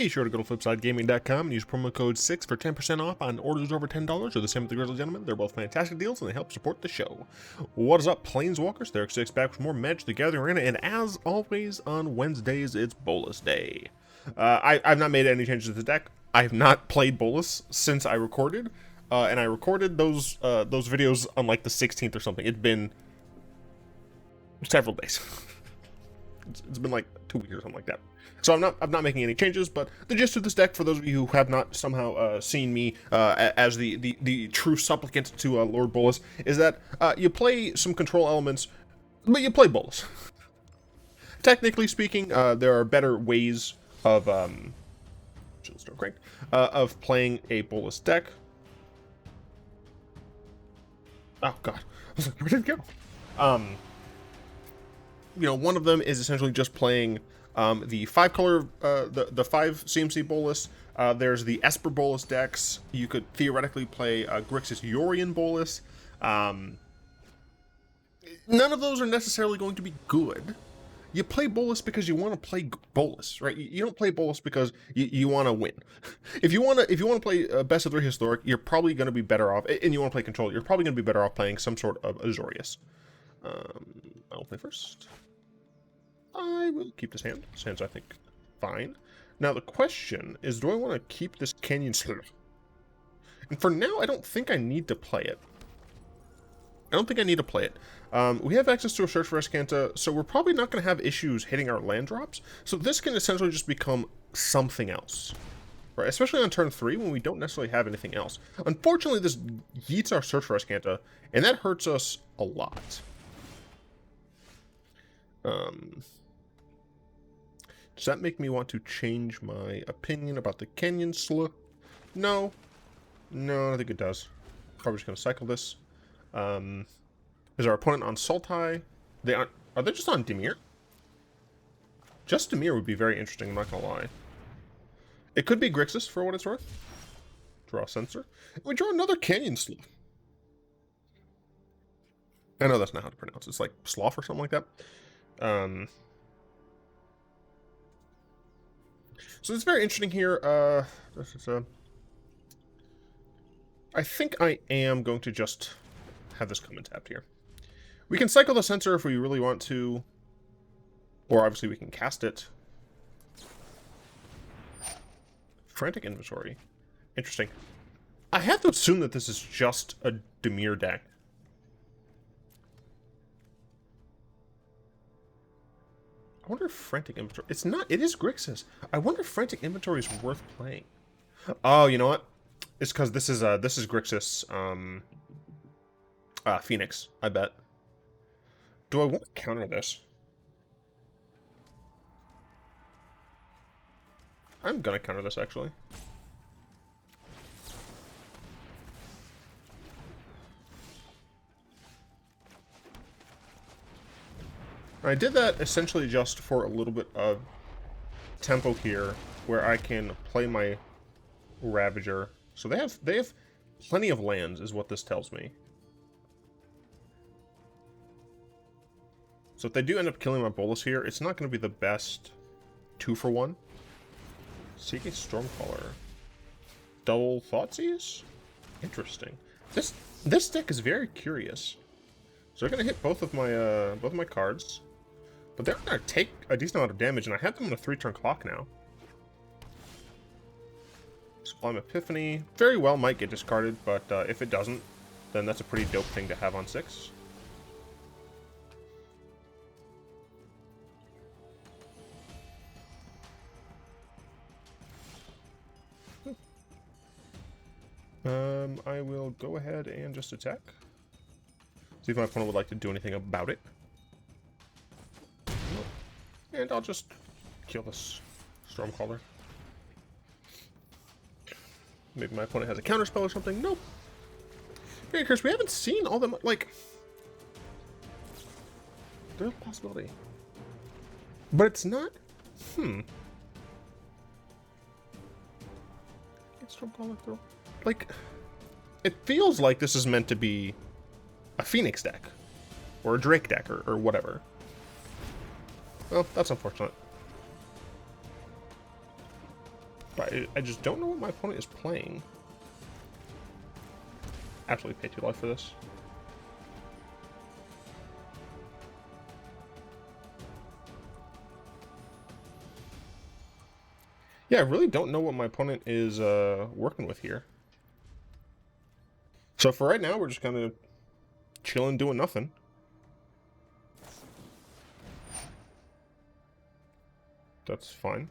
Be sure to go to flipsidegaming.com and use promo code 6 for 10% off on orders over $10, or the same with the Grizzly Gentlemen. They're both fantastic deals and they help support the show. What is up, Planeswalkers? They're X6 back with more Magic the Gathering Arena, and as always on Wednesdays, it's Bolas Day. I've not made any changes to the deck. I have not played Bolas since I recorded, and I recorded those videos on like the 16th or something. It's been several days. It's been like 2 weeks or something like that. So I'm not making any changes, but the gist of this deck, for those of you who have not somehow seen me as the true supplicant to Lord Bolas, is that you play some control elements, but you play Bolas. Technically speaking, there are better ways of playing a Bolas deck. Oh god, I was like, where did it go? You know, one of them is essentially just playing the 5-color, the 5 CMC Bolas. There's the Esper Bolas decks. You could theoretically play Grixis Yorion Bolas. None of those are necessarily going to be good. You play Bolas because you want to play Bolas, right? You don't play Bolas because you want to win. If you want to play Best of 3 Historic, you're probably going to be better off, and you want to play Control, you're probably going to be better off playing some sort of Azorius. I'll play first. I will keep this hand. This hand's, I think, fine. Now, the question is, do I want to keep this Canyon Slough? And for now, I don't think I need to play it. We have access to a search for Azcanta, so we're probably not going to have issues hitting our land drops. So this can essentially just become something else, right? Especially on turn 3 when we don't necessarily have anything else. Unfortunately, this yeets our search for Azcanta, and that hurts us a lot. Does that make me want to change my opinion about the Canyon Slough? No, I don't think it does. Probably just going to cycle this. Is our opponent on Sultai? Are they just on Dimir? Just Dimir would be very interesting, I'm not going to lie. It could be Grixis, for what it's worth. Draw a Censor. And we draw another Canyon Slough. I know that's not how to pronounce it. It's like Slough or something like that. So it's very interesting here. I think I am going to just have this come untapped here. We can cycle the Censor if we really want to, or obviously we can cast it. Frantic Inventory. Interesting. I have to assume that this is just a Dimir deck. I wonder if Frantic Inventory... It's not... It is Grixis. I wonder if Frantic Inventory is worth playing. Oh, you know what? It's because this is Grixis Phoenix, I bet. Do I want to counter this? I'm gonna counter this, actually. I did that essentially just for a little bit of tempo here, where I can play my Ravager. So they have plenty of lands, is what this tells me. So if they do end up killing my Bolas here, it's not going to be the best 2-for-1. Seeking Stormcaller. Double Thoughtseize? Interesting. This deck is very curious. So they're going to hit both of my cards. But they're going to take a decent amount of damage, and I have them on a 3-turn clock now. Sublime Epiphany very well might get discarded, but if it doesn't, then that's a pretty dope thing to have on 6. I will go ahead and just attack. See if my opponent would like to do anything about it. And I'll just kill this Stormcaller. Maybe my opponent has a counterspell or something. Nope. Very curious. We haven't seen all them. Like, there's a possibility, but it's not. Stormcaller throw. Like, it feels like this is meant to be a Phoenix deck, or a Drake deck, or whatever. Well, that's unfortunate. But I just don't know what my opponent is playing. Absolutely pay 2 life for this. Yeah, I really don't know what my opponent is working with here. So for right now, we're just kind of chilling, doing nothing. That's fine.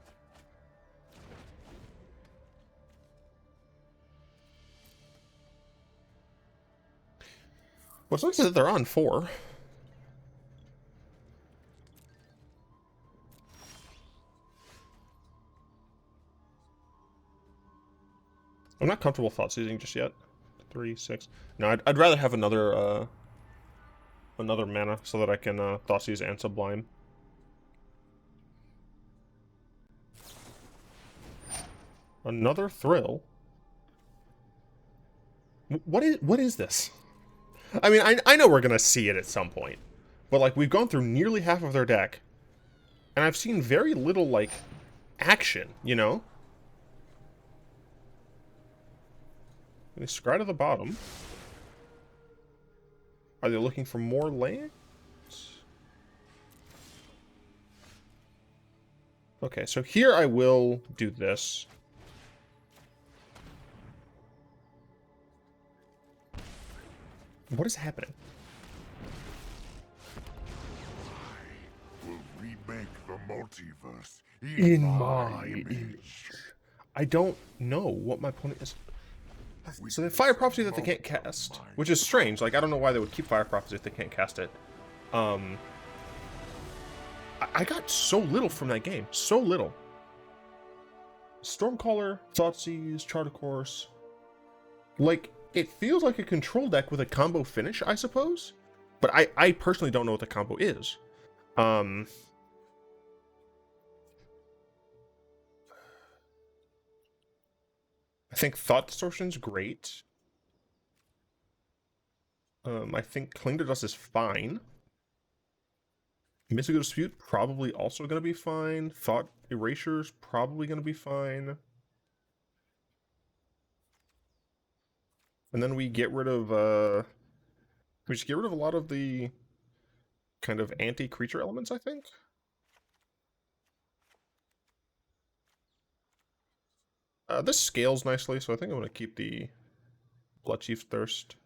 What's nice is that they're on 4. I'm not comfortable Thoughtseizing just yet. 3, 6. No, I'd rather have another mana so that I can Thoughtseize and Sublime. Another Thrill? What is this? I mean, I know we're gonna see it at some point, but like we've gone through nearly half of their deck, and I've seen very little like action, you know? They scry to the bottom. Are they looking for more lands? Okay, so here I will do this. What is happening? I will remake the multiverse In my image. I don't know what my opponent is. So they have Fire Prophecy that they can't cast, which is strange. Like, I don't know why they would keep Fire Prophecy if they can't cast it. I got so little from that game. So little. Stormcaller, Thoughtseize, Chart of Course. Like, it feels like a control deck with a combo finish, I suppose. But I personally don't know what the combo is. I think Thought Distortion's great. I think Cling to Dust is fine. Mystical Dispute probably also going to be fine. Thought Erasure's probably going to be fine. And then we get rid of, we just get rid of a lot of the kind of anti-creature elements, I think. This scales nicely, so I think I'm going to keep the Bloodchief's Thirst.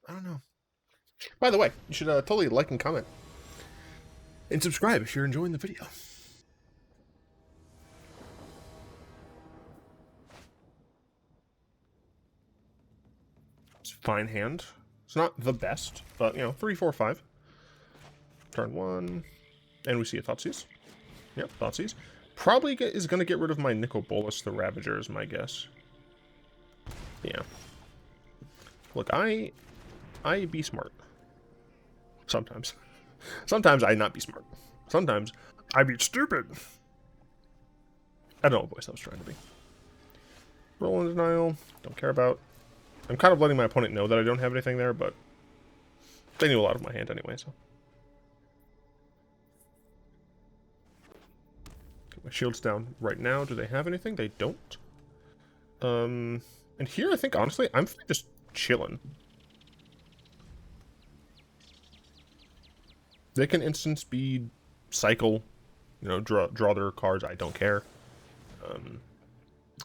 I don't know. By the way, you should totally like and comment. And subscribe if you're enjoying the video. It's a fine hand. It's not the best, but, you know, 3, 4, 5. Turn 1. And we see a Thoughtseize. Yep, Thoughtseize. Probably is going to get rid of my Nicol Bolas, the Ravager, is my guess. Yeah. Look, I be smart. Sometimes. Sometimes I not be smart. Sometimes I be stupid. I don't know what voice I was trying to be. Whirlwind Denial. Don't care about. I'm kind of letting my opponent know that I don't have anything there, but they knew a lot of my hand anyway, so. Get my shields down right now. Do they have anything? They don't. And here, I think, honestly, I'm just chilling. They can instant speed, cycle, you know, draw their cards. I don't care.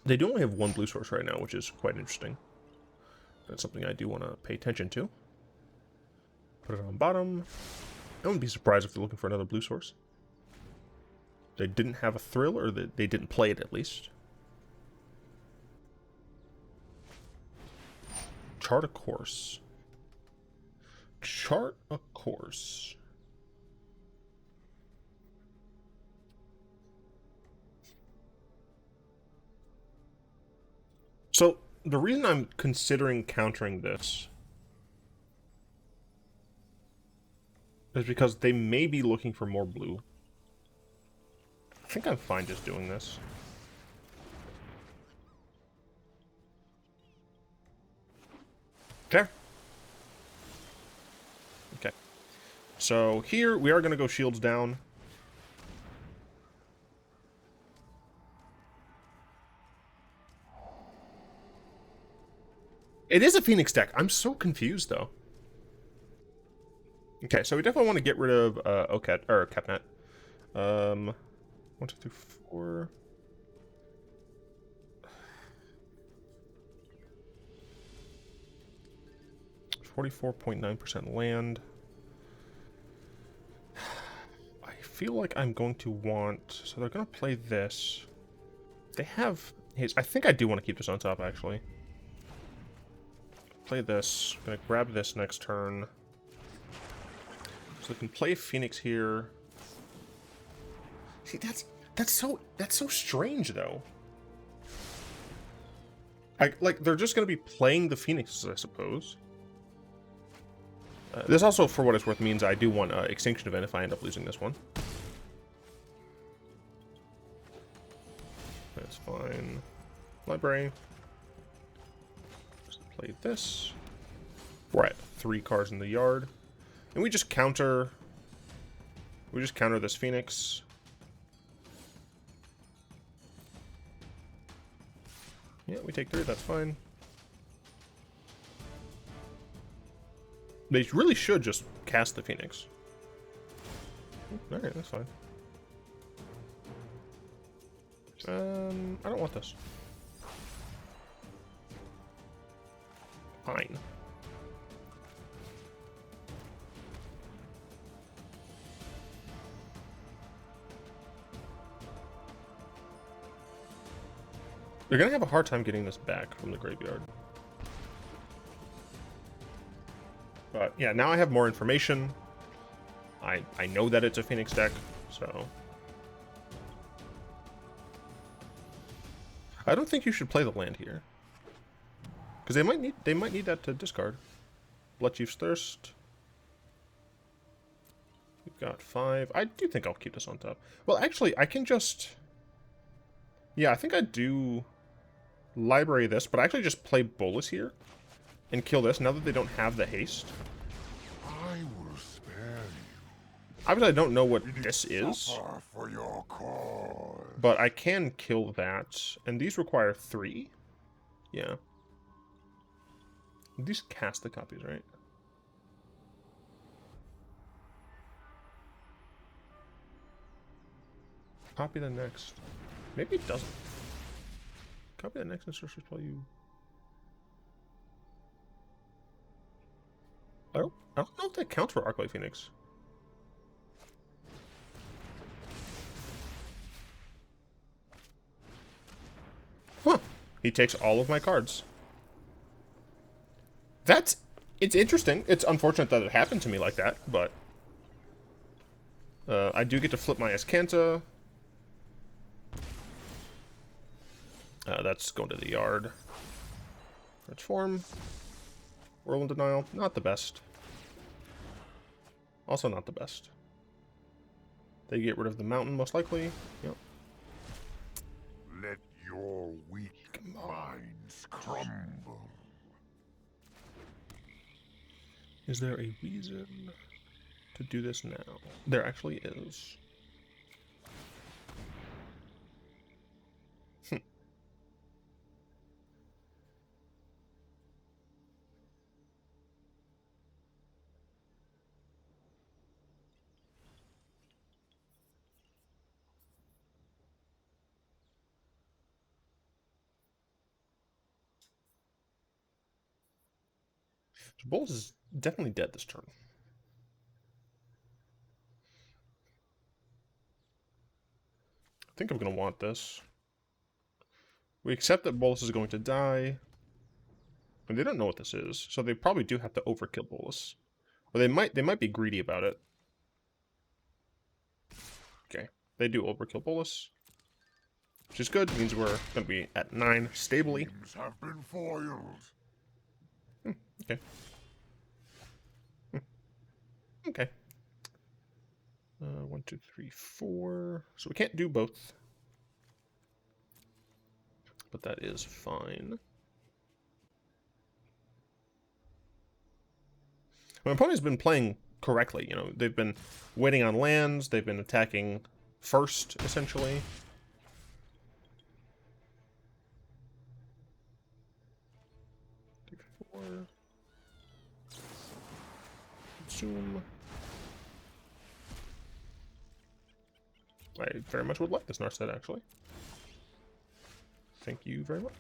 They do only have 1 blue source right now, which is quite interesting. That's something I do want to pay attention to. Put it on bottom. I wouldn't be surprised if they're looking for another blue source. They didn't have a Thrill, or they didn't play it at least. Chart a Course. Chart a Course. So, the reason I'm considering countering this is because they may be looking for more blue. I think I'm fine just doing this. Fair. So here we are going to go shields down. It is a Phoenix deck. I'm so confused, though. Okay, so we definitely want to get rid of Kepnet. 1, 2, 3, 4. 44.9% land. I feel like I'm going to want... So they're going to play this. They have... I think I do want to keep this on top, actually. Play this. I'm going to grab this next turn. So they can play Phoenix here. See, that's so strange, though. Like, they're just going to be playing the Phoenixes, I suppose. This also, for what it's worth, means I do want Extinction Event if I end up losing this one. That's fine. Library. Just play this. We're at 3 cards in the yard. And we just counter... We just counter this Phoenix. Yeah, we take 3, that's fine. They really should just cast the Phoenix. Alright, that's fine. I don't want this. Fine. They're gonna have a hard time getting this back from the graveyard. But yeah, now I have more information. I know that it's a Phoenix deck, so I don't think you should play the land here, because they might need that to discard. Bloodchief's Thirst. We've got 5. I do think I'll keep this on top. Well, actually, I can just... Yeah, I think I do library this, but I actually just play Bolas here and kill this now that they don't have the haste. I will spare you. Obviously, I don't know what this is, For your cause. but I can kill that, and these require 3. Yeah. These cast the copies, right? Copy the next. Maybe it doesn't. Copy the next and sorcerer's play you. I don't know if that counts for Arclight Phoenix. Huh. He takes all of my cards. It's interesting. It's unfortunate that it happened to me like that, but I do get to flip my Azcanta. That's going to the yard. Transform. Whirlwind Denial. Not the best. Also not the best. They get rid of the mountain, most likely. Yep. Let your weak minds crumble. Is there a reason to do this now? There actually is. Bolas is definitely dead this turn. I think I'm going to want this. We accept that Bolas is going to die. And they don't know what this is, so they probably do have to overkill Bolas. Or they might be greedy about it. Okay, they do overkill Bolas. Which is good, means we're going to be at 9 stably. Dreams have been foiled. Okay. Okay. 1, 2, 3, 4. So we can't do both. But that is fine. My opponent's been playing correctly. You know, they've been waiting on lands, they've been attacking first, essentially. Consume. I very much would like this Narset, actually. Thank you very much.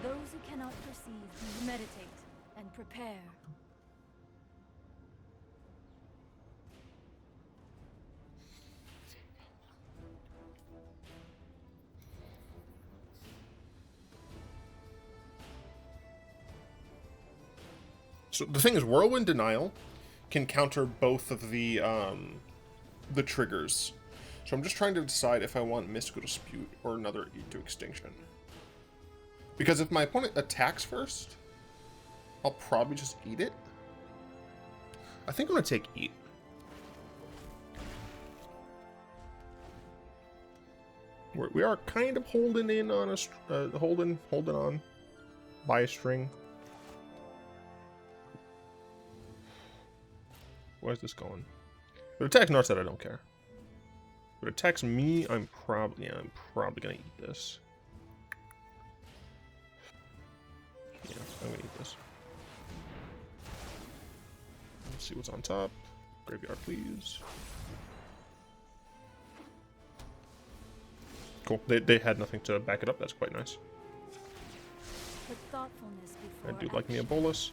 Those who cannot perceive, meditate and prepare. So the thing is, Whirlwind Denial can counter both of the triggers. So I'm just trying to decide if I want Mystical Dispute or another Eat to Extinction. Because if my opponent attacks first, I'll probably just eat it. I think I'm going to take Eat. We are kind of holding in on a holding on by a string. Where's this going? If it attacks Narset, I don't care. If it attacks me, I'm probably gonna eat this. Yeah, I'm gonna eat this. Let's see what's on top. Graveyard, please. Cool. They had nothing to back it up. That's quite nice. I do like me a Bolas.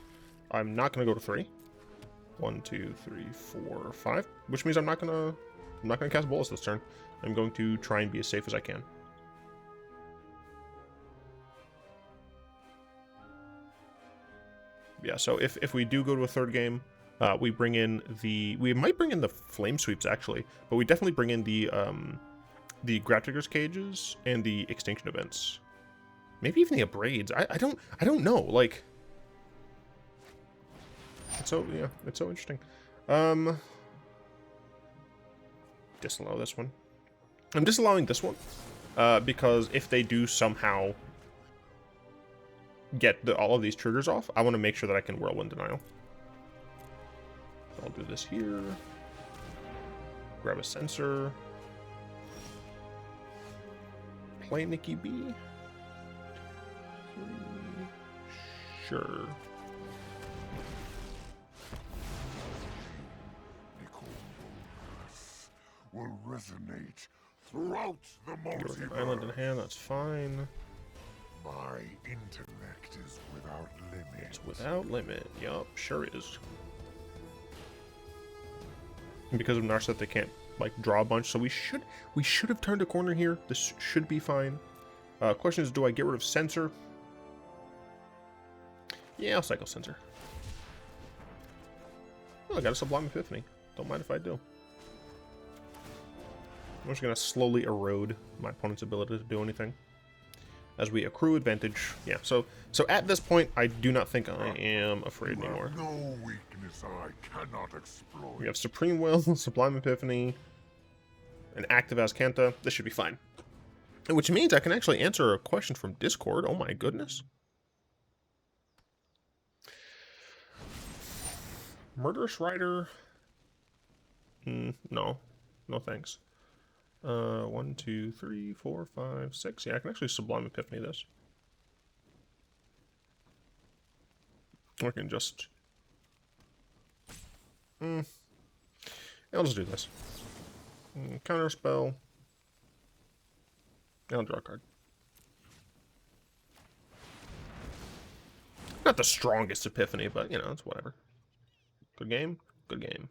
I'm not gonna go to 3. 1, 2, 3, 4, 5. Which means I'm not gonna cast Bolas this turn. I'm going to try and be as safe as I can. Yeah, so if we do go to a third game, we might bring in the Flame Sweeps actually, but we definitely bring in the Grafdigger's Cages and the Extinction Events. Maybe even the Abrades. I don't know. Like, it's so interesting. Disallow this one. I'm disallowing this one because if they do somehow get all of these triggers off, I want to make sure that I can Whirlwind Denial. So I'll do this here. Grab a Censor. Play Nikki B. 3. Sure. Nicol will resonate throughout the multiverse. Island in hand, that's fine. My intellect is without limit. It's without limit. Yup, sure is. And because of Narset, they can't like draw a bunch, so we should have turned a corner here. This should be fine. Question is, do I get rid of Censor? Yeah, I'll cycle Censor. Oh, I got a Sublime Epiphany. Don't mind if I do. I'm just gonna slowly erode my opponent's ability to do anything as we accrue advantage. Yeah, so at this point, I do not think I am afraid anymore. No weakness I cannot exploit. We have Supreme Will, Sublime Epiphany, an active Azcanta. This should be fine. Which means I can actually answer a question from Discord. Oh my goodness. Murderous Rider. No. No thanks. 1, 2, 3, 4, 5, 6. Yeah, I can actually Sublime Epiphany this. I can just... I'll just do this. Counter spell. I'll draw a card. Not the strongest Epiphany, but, you know, it's whatever. Good game. Good game.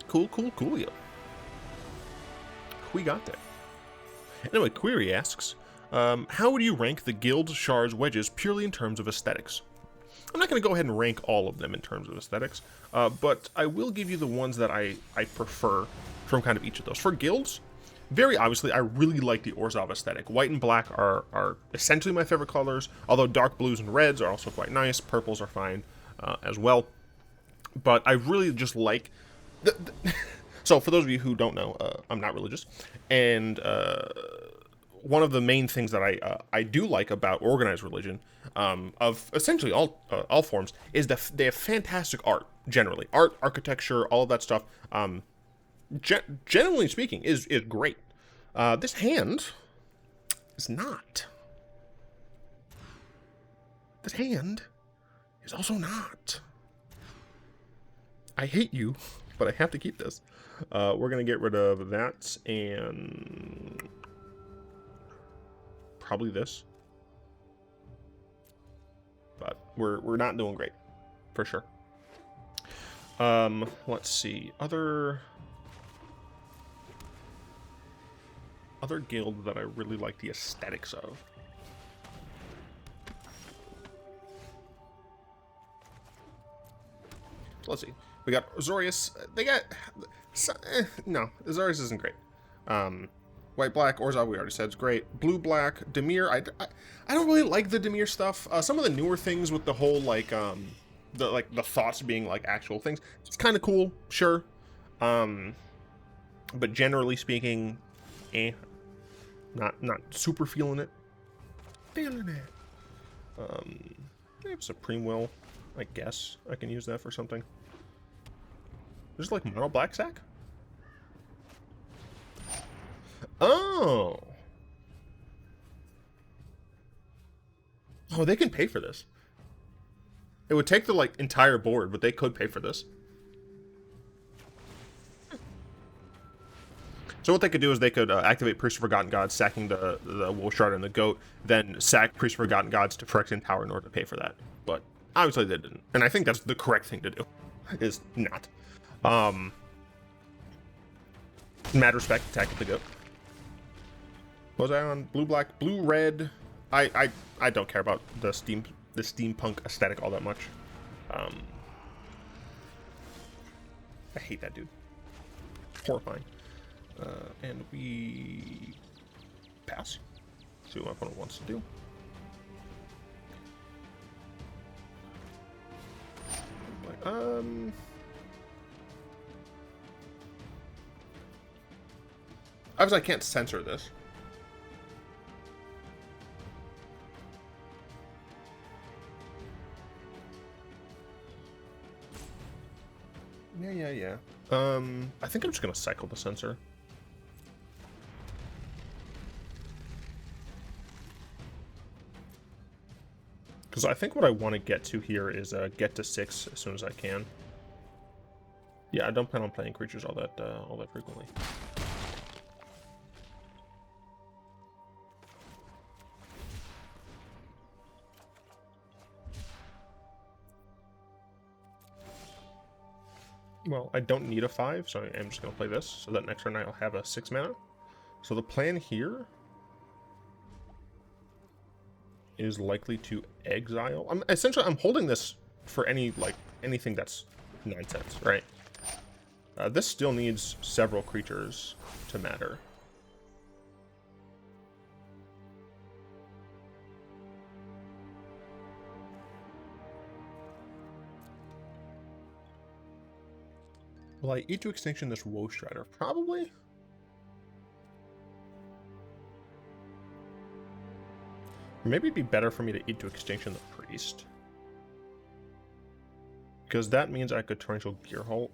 Cool, cool, coolio. We got there. Anyway, Query asks, how would you rank the guild, shards, wedges purely in terms of aesthetics? I'm not going to go ahead and rank all of them in terms of aesthetics, but I will give you the ones that I prefer from kind of each of those. For guilds, very obviously, I really like the Orzhov aesthetic. White and black are essentially my favorite colors, although dark blues and reds are also quite nice. Purples are fine as well. But I really just like... So, for those of you who don't know, I'm not religious, and one of the main things that I do like about organized religion, of essentially all forms, is that they have fantastic art. Generally, art, architecture, all of that stuff. Generally speaking, is great. This hand is not. This hand is also not. I hate you, but I have to keep this. We're gonna get rid of that and probably this, but we're not doing great for sure. Let's see, other guilds that I really like the aesthetics of. Let's see. We got Azorius. They got no. Azorius isn't great. White black Orzhov we already said is great. Blue black Dimir. I don't really like the Dimir stuff. Some of the newer things with the whole like the thoughts being like actual things. It's kind of cool, sure. But generally speaking, not super feeling it. Feeling it. I have Supreme Will. I guess I can use that for something. There's like mono black sack. Oh, they can pay for this. It would take the like entire board, but they could pay for this. So what they could do is they could activate Priest of Forgotten Gods, sacking the Wolf Shroud and the Goat, then sack Priest of Forgotten Gods to Phyrexian Tower in order to pay for that. But obviously they didn't, and I think that's the correct thing to do. Is not. Mad respect, attack at the Goat. What was I on? Blue, black, blue, red. I don't care about the steampunk aesthetic all that much. I hate that dude. Horrifying. And we pass. See what my opponent wants to do. Obviously I can't censor this. Yeah. I think I'm just gonna cycle the censor. Because I think what I want to get to here is get to 6 as soon as I can. Yeah, I don't plan on playing creatures all that frequently. Well, I don't need a 5, so I'm just going to play this, so that next turn I'll have a 6 mana. So the plan here is likely to exile. I'm holding this for anything that's nonsense, right? This still needs several creatures to matter. Will I eat to extinction this Woe Strider? Probably. Or maybe it'd be better for me to eat to extinction the Priest. Because that means I could Torrential Gearhulk.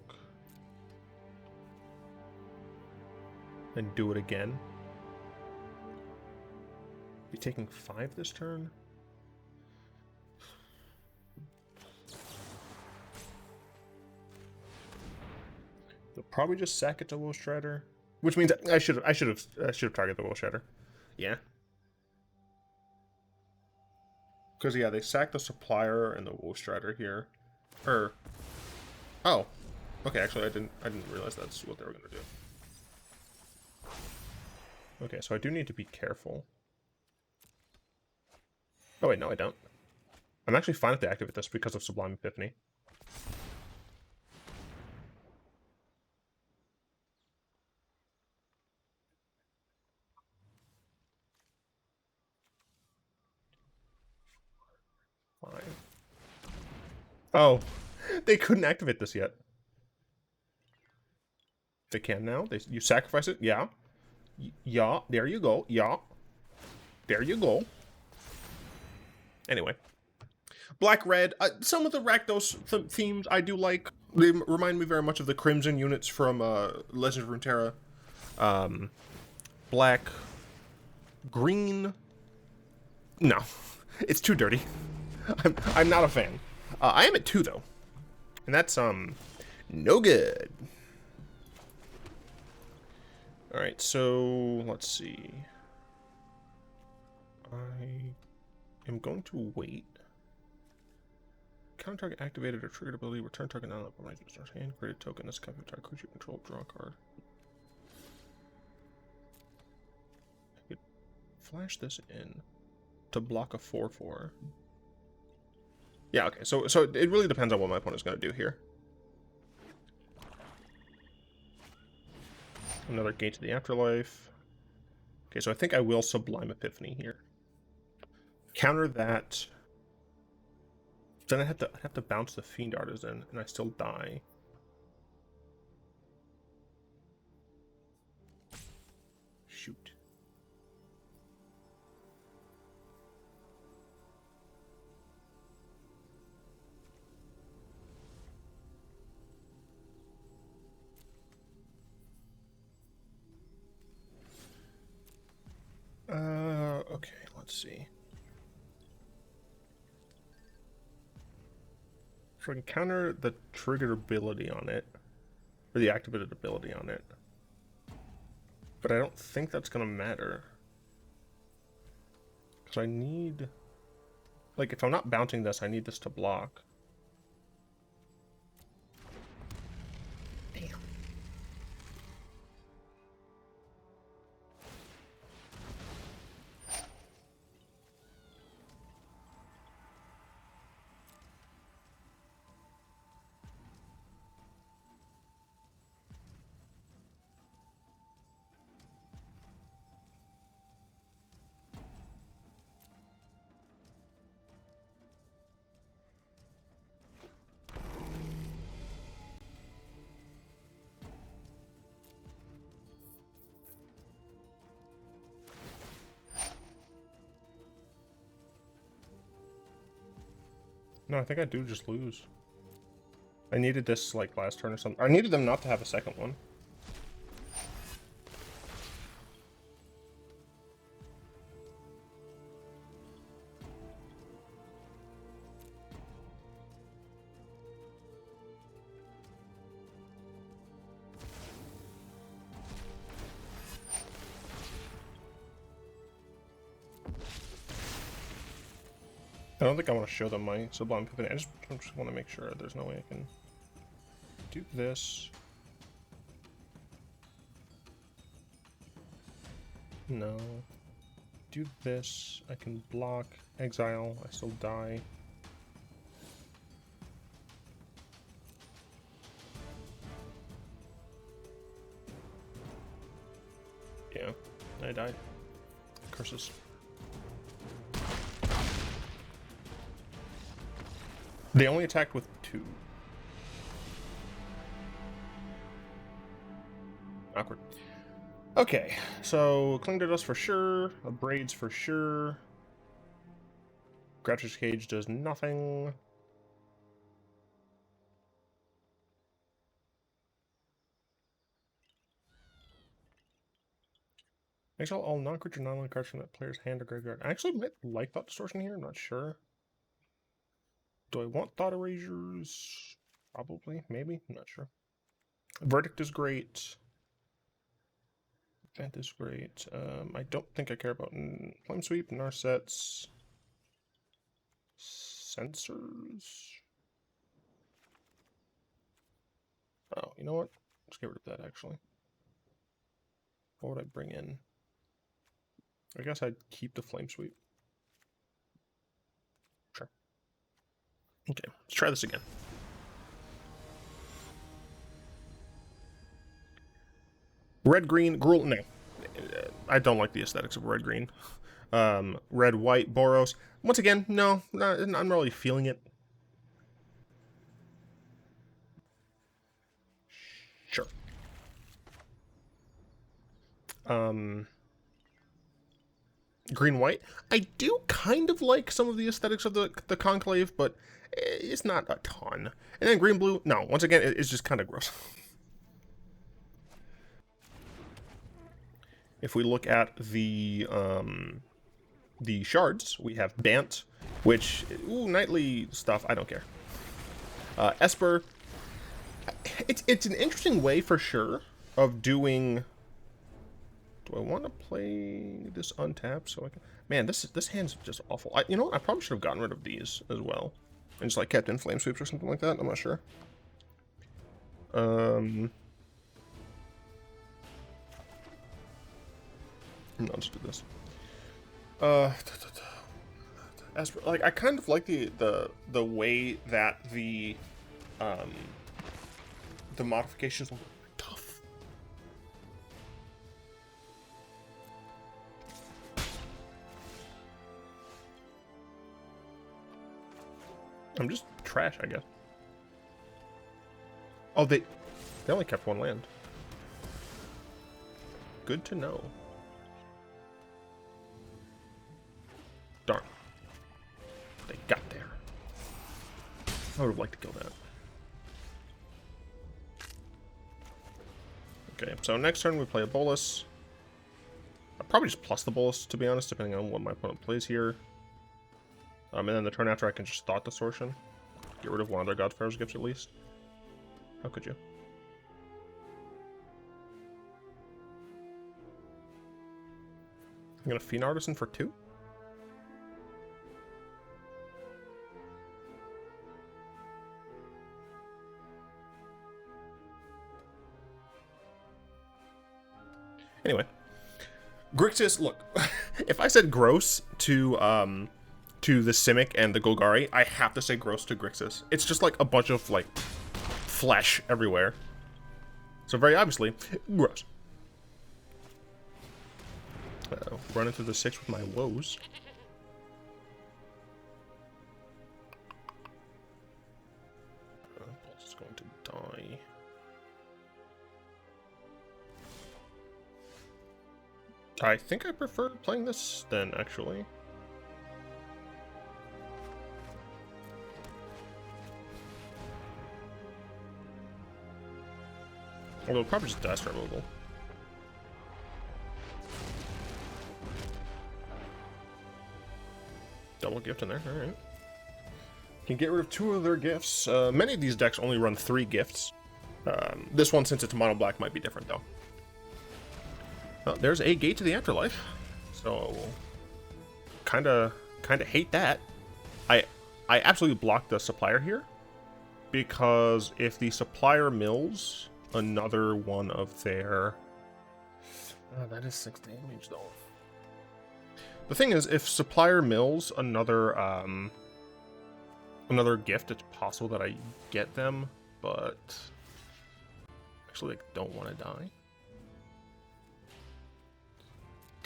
And do it again. Be taking 5 this turn? They'll probably just sack it to Woe Strider, which means I should have targeted the Woe Strider. Yeah. Because yeah, they sack the Supplier and the Woe Strider here. Oh, okay. Actually, I didn't realize that's what they were gonna do. Okay, so I do need to be careful. Oh wait, no, I don't. I'm actually fine if they activate this because of Sublime Epiphany. Oh, they couldn't activate this yet. They can now. You sacrifice it. Yeah. Yeah. There you go. Yeah. There you go. Anyway. Black red. Some of the Rakdos themes I do like. They remind me very much of the Crimson units from Legend of Runeterra. Black. Green. No. It's too dirty. I'm not a fan. I am at 2 though. And that's no good. Alright, so let's see. I am going to wait. Counter target activated or triggered ability, return target non up on starts hand, create a token as capture target creature control, draw a card. I could flash this in to block a 4/4. Yeah, okay, so it really depends on what my opponent's gonna do here. Another Gate to the Afterlife. Okay, so I think I will Sublime Epiphany here. Counter that. Then I have to bounce the Fiend Artisan, and I still die. Shoot. Okay, let's see. So I can counter the triggered ability on it, or the activated ability on it. But I don't think that's gonna matter. Because I need... Like, if I'm not bouncing this, I need this to block. Damn. No, I think I do just lose. I needed this, like, last turn or something. I needed them not to have a second one. I don't think I want to show them my Sublime Epiphany. I just want to make sure there's no way I can do this. No. Do this. I can block, exile. I still die. Yeah, I died. Curses. They only attacked with 2. Awkward. Okay, so Cling to Dust for sure. Abrades for sure. Grafdigger's Cage does nothing. Exile all non-creature non-land cards from that player's hand or graveyard. I actually might like Thought Distortion here, I'm not sure. Do I want Thought Erasures? Probably, maybe, I'm not sure. Verdict is great. Event is great. I don't think I care about Flame Sweep, Narsets, Censors. Oh, you know what? Let's get rid of that, actually. What would I bring in? I guess I'd keep the Flame Sweep. Sure. Okay, let's try this again. Red, green, Gruul. No. I don't like the aesthetics of red, green. Red, white, Boros. Once again, no. I'm not really feeling it. Sure. green-white. I do kind of like some of the aesthetics of the Conclave, but it's not a ton. And then green-blue, no, once again, it's just kind of gross. If we look at the shards, we have Bant, which, ooh, nightly stuff, I don't care. Esper, it's an interesting way for sure of doing. Do I want to play this untapped so I can? Man, this hand's just awful. You know what? I probably should have gotten rid of these as well, and just like kept in flame sweeps or something like that. I'm not sure. No, let's do this. Esper, like I kind of like the way that the modifications look tough. I'm just trash, I guess. Oh, they only kept one land. Good to know. Darn. They got there. I would have liked to kill that. Okay, so next turn we play a Bolas. I'll probably just plus the Bolas, to be honest, depending on what my opponent plays here. And then the turn after I can just Thought Distortion. Get rid of one of their God-Pharaoh's gifts at least. How could you? I'm gonna Fiend Artisan for 2? Anyway. Grixis, look, if I said gross to the Simic and the Golgari, I have to say gross to Grixis. It's just like a bunch of like flesh everywhere. So very obviously, gross. Run into the 6 with my woes. Bolt is going to die. I think I prefer playing this then, actually. Although probably just Dice Removal. Double gift in there, alright. Can get rid of 2 of their gifts. Many of these decks only run 3 gifts. This one, since it's mono black, might be different though. There's a Gate to the Afterlife. So kinda hate that. I absolutely blocked the supplier here. Because if the supplier mills another one of their... that is 6 damage though. The thing is, if supplier mills another another gift, it's possible that I get them, but actually I don't want to die.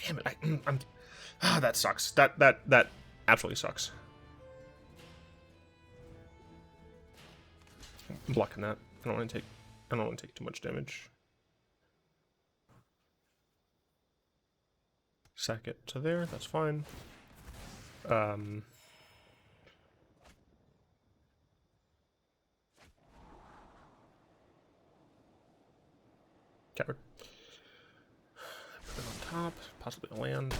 Damn it! I'm that sucks. That absolutely sucks. I'm blocking that. I don't want to take too much damage. Sack it to there. That's fine. Coward. Put it on top. Possibly a land.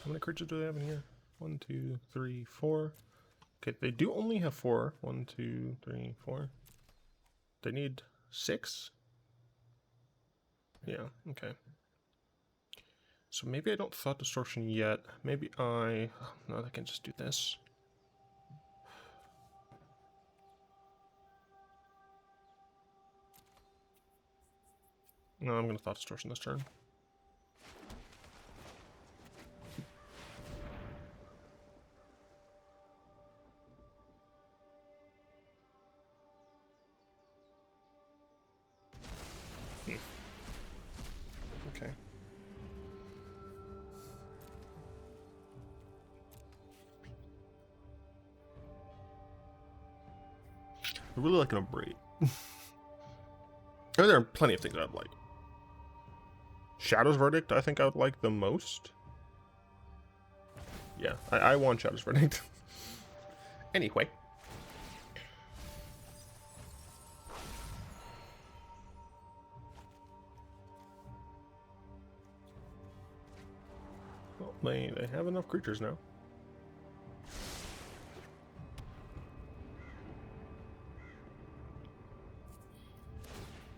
How many creatures do they have in here? 1, 2, 3, 4. Okay, they do only have 4. 1, 2, 3, 4. They need 6? Yeah, okay. So maybe I don't Thought Distortion yet. Maybe I... Oh, no, I can just do this. No, I'm going to Thought Distortion this turn. Okay. I really like an Abrade. I mean, there are plenty of things that I'd like. Shadow's Verdict, I think I would like the most. Yeah, I want Shadow's Verdict. Anyway. Well, they have enough creatures now.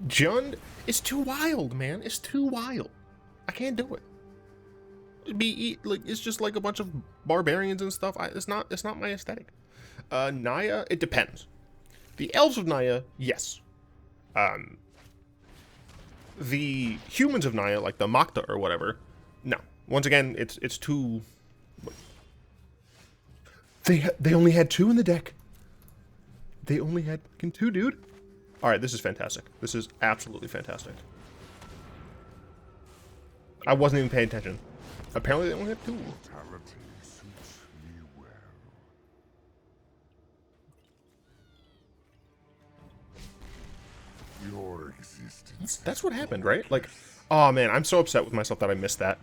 Jund is too wild, man. It's too wild. I can't do it. It's just like a bunch of barbarians and stuff. It's not my aesthetic. Naya, it depends. The elves of Naya, yes. The humans of Naya, like the Makta or whatever, no. Once again, it's too. They only had 2 in the deck. They only had 2, dude. All right, this is fantastic. This is absolutely fantastic. I wasn't even paying attention. Apparently, they only had 2. Mortality suits me well. Your existence. That's what happened, right? Like, oh man, I'm so upset with myself that I missed that.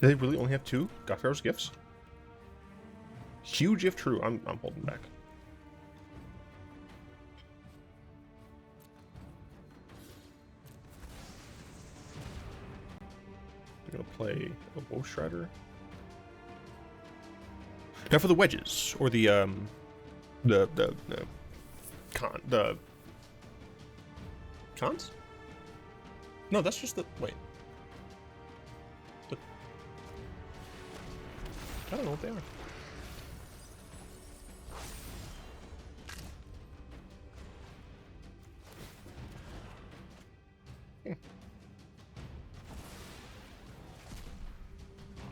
Do they really only have 2 God-Pharaoh's gifts? Huge if true. I'm holding back. I'm gonna play a Woe Strider. Now for the wedges, or the cons? No, that's just the wait. I don't know what they are.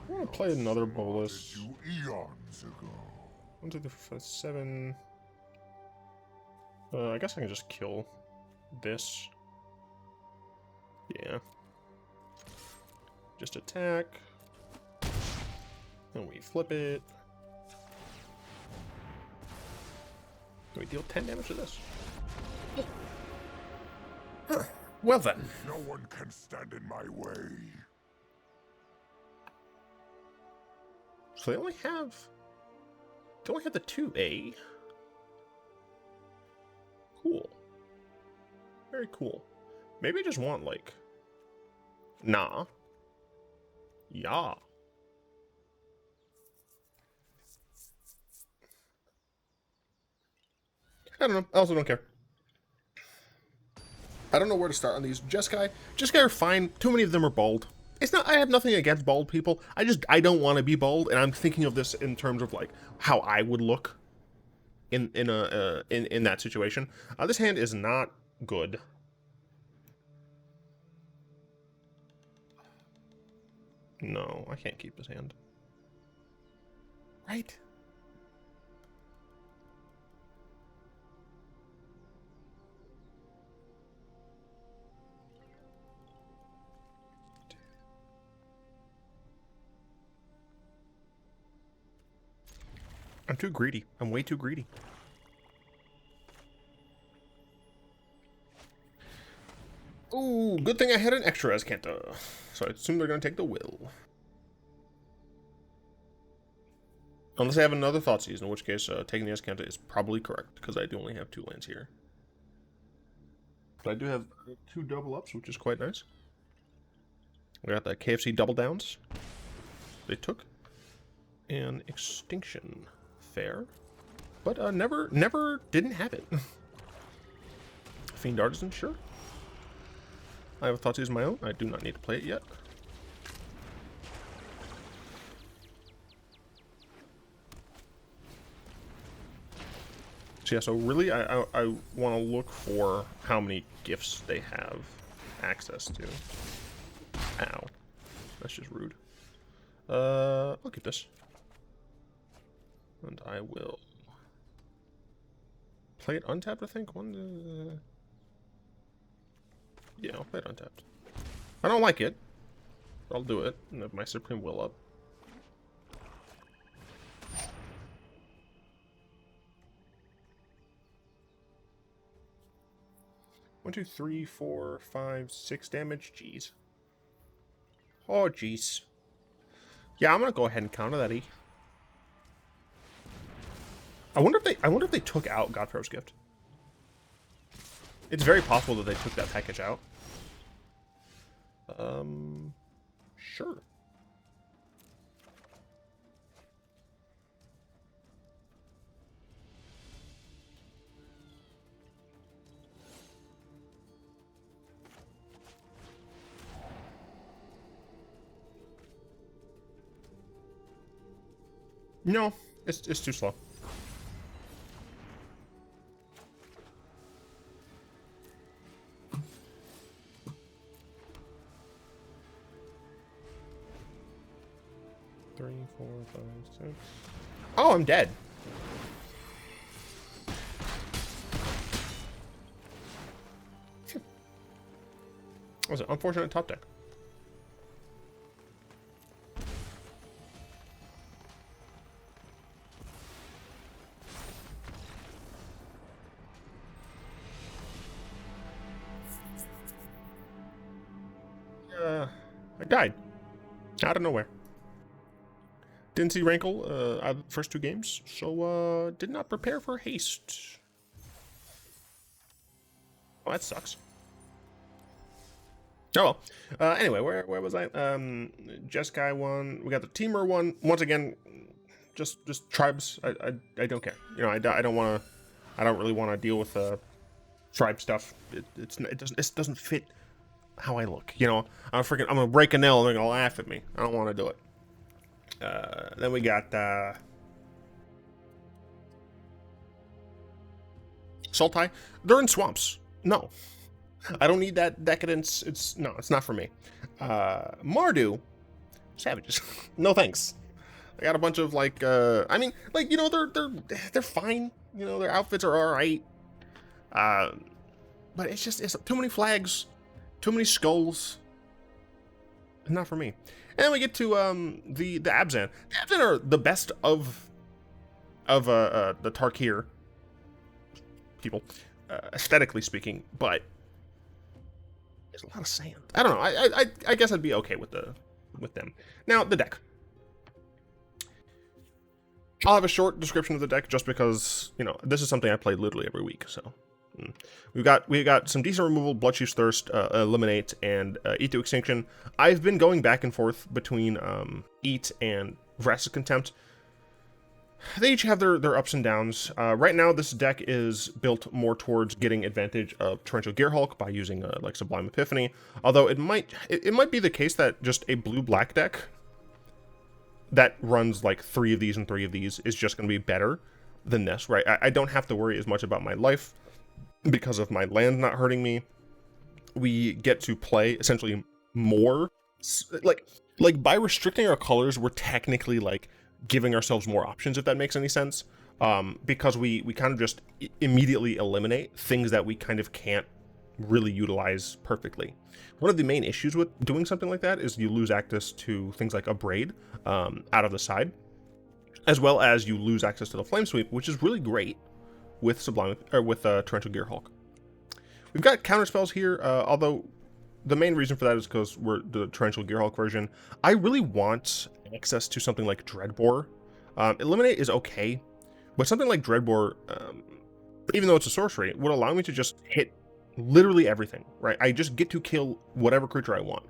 I'm gonna play another Bolas. Eons ago. 1, 2, 3, 4, 5, 7. I guess I can just kill this. Yeah. Just attack. And we flip it. And we deal 10 damage to this. Huh. Well then. No one can stand in my way. So they only have the 2A. Cool. Very cool. Maybe I just want like nah. Yeah. I don't know. I also don't care. I don't know where to start on these. Jeskai are fine. Too many of them are bald. It's not. I have nothing against bald people. I don't want to be bald, and I'm thinking of this in terms of like how I would look in that situation. This hand is not good. No, I can't keep this hand. Right. I'm too greedy. I'm way too greedy. Ooh, good thing I had an extra Azcanta. So I assume they're going to take the will. Unless I have another Thoughtseize, in which case taking the Azcanta is probably correct, because I do only have 2 lands here. But I do have 2 double ups, which is quite nice. We got the KFC double downs. They took. And Extinction. Fair. But never didn't have it. Fiend Artisan, sure. I have a Thoughtseize of my own. I do not need to play it yet. So yeah, so really I want to look for how many gifts they have access to. Ow. That's just rude. I'll get this. And I will play it untapped, I think. Yeah, I'll play it untapped. I don't like it, but I'll do it and have my Supreme Will up. 1, 2, 3, 4, 5, 6 damage. Jeez. Oh, jeez. Yeah, I'm gonna go ahead and counter that E. I wonder if they took out God-Pharaoh's Gift. It's very possible that they took that package out. Sure. No, it's too slow. Three, 4, 5, 6. Oh, I'm dead. That was an unfortunate top deck. I died out of nowhere. Didn't see Rankle out of the first 2 games, so did not prepare for haste. Oh, that sucks. Oh well. Anyway, where was I? Jeskai won. We got the Teamer one. Once again, just tribes. I don't care. You know, I don't want to. I don't really want to deal with tribe stuff. It doesn't fit how I look. You know, I'm gonna break a nail and they're gonna laugh at me. I don't want to do it. Then we got Sultai. They're in swamps. No, I don't need that decadence. It's not for me. Mardu, savages. No thanks. I got a bunch of like I mean, like, you know, they're fine. You know, their outfits are all right. But it's too many flags, too many skulls. Not for me. And then we get to the Abzan. The Abzan are the best of the Tarkir people, aesthetically speaking, but there's a lot of sand. I don't know. I guess I'd be okay with them. Now the deck. I'll have a short description of the deck just because, you know, this is something I play literally every week. So we've got some decent removal: Bloodchief's Thirst, Eliminate, and Eat to Extinction. I've been going back and forth between Eat and Vraska's Contempt. They each have their ups and downs. Right now, this deck is built more towards getting advantage of Torrential Gearhulk by using like Sublime Epiphany. Although it might be the case that just a blue-black deck that runs like 3 of these and 3 of these is just going to be better than this, right? I don't have to worry as much about my life because of my land not hurting me. We get to play essentially more, like by restricting our colors, we're technically like giving ourselves more options, if that makes any sense, because we kind of just immediately eliminate things that we kind of can't really utilize perfectly. One of the main issues with doing something like that is you lose access to things like Abrade out of the side, as well as you lose access to the Flame Sweep, which is really great with Torrential Gearhulk. We've got counter spells here, although the main reason for that is because we're the Torrential Gearhulk version. I really want access to something like Dreadbore. Eliminate is okay, but something like Dreadbore, even though it's a sorcery, would allow me to just hit literally everything, right? I just get to kill whatever creature I want.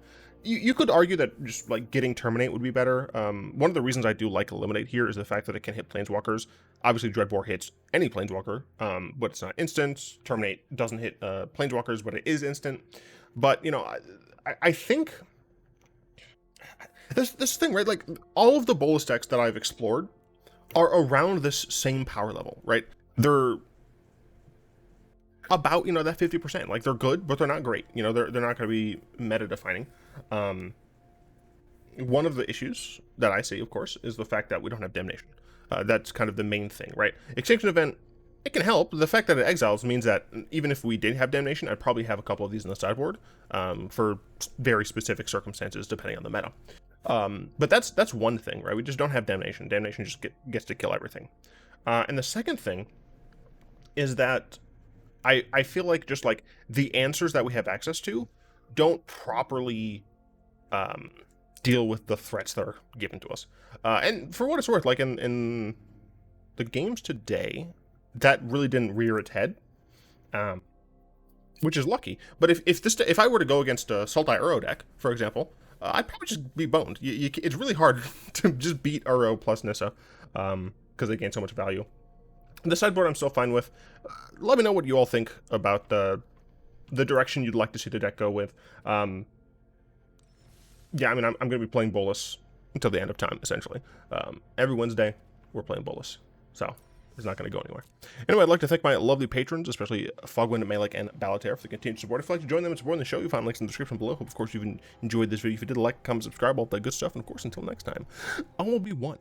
You could argue that just like getting Terminate would be better. One of the reasons I do like Eliminate here is the fact that it can hit Planeswalkers. Obviously, Dreadbore hits any Planeswalker, but it's not instant. Terminate doesn't hit Planeswalkers, but it is instant. But, you know, I think this thing, right? Like, all of the Bolas decks that I've explored are around this same power level, right? They're about, you know, that 50%. Like, they're good, but they're not great. You know, they're not going to be meta defining. One of the issues that I see, of course, is the fact that we don't have Damnation. That's kind of the main thing, right? Extinction Event, it can help. The fact that it exiles means that even if we did have Damnation, I'd probably have a couple of these in the sideboard for very specific circumstances, depending on the meta. But that's one thing, right? We just don't have Damnation. Damnation just gets to kill everything. And the second thing is that I feel like just like the answers that we have access to don't properly deal with the threats that are given to us. And for what it's worth, like in the games today, that really didn't rear its head, which is lucky. But if I were to go against a Sultai Uro deck, for example, I'd probably just be boned. It's really hard to just beat Uro plus Nissa, because they gain so much value. The sideboard I'm still fine with. Let me know what you all think about the direction you'd like to see the deck go with. Yeah, I mean, I'm going to be playing Bolas until the end of time, essentially. Every Wednesday, we're playing Bolas. So, it's not going to go anywhere. Anyway, I'd like to thank my lovely patrons, especially Fogwind, Malek, and Balater, for the continued support. If you'd like to join them and support the show, you'll find links in the description below. Hope, of course, you've enjoyed this video. If you did, like, comment, subscribe, all that good stuff. And, of course, until next time, I will be one.